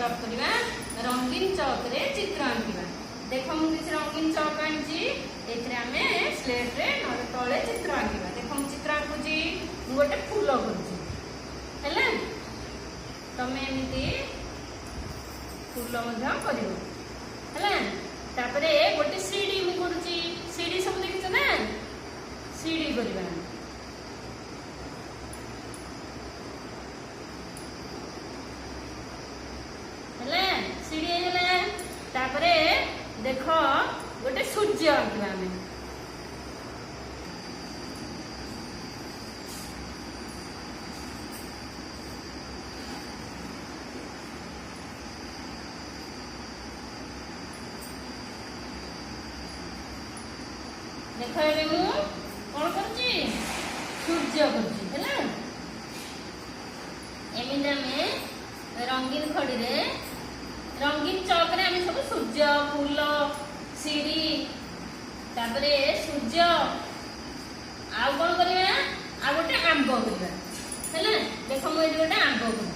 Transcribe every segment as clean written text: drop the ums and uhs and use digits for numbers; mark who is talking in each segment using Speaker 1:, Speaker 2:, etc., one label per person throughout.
Speaker 1: Develop करवा रंगीन चौक रे चित्र आंकिबा। देख मु किसी रंगीन चौक आनी एमे स्लेट रे तले चित्र आंकिबा। देख मु चित्र आंकुची गोटे फूल करुची है तमें एमती फूल है तापरे गोटे सीढ़ी मु करुची सीढ़ी सब देखिଛ ना सीढ़ी करवा सीढ़ी है तापरे देख गोटे सूर्य आंकिबा आमे देख ए मु कौन करुची सूर्य करुची है एमिति आमे रंगीन खड़ी रे रंगीन चौक रे आमे सब सूर्य फूल सीढ़ी तापरे सूर्य आ कौन करबा आ गोटे आंब करबा है देख मु एठी गोटे आंब करुची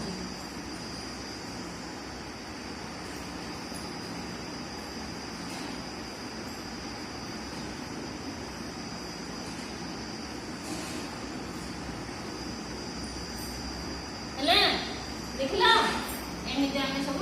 Speaker 1: देखला एमिति आमे सब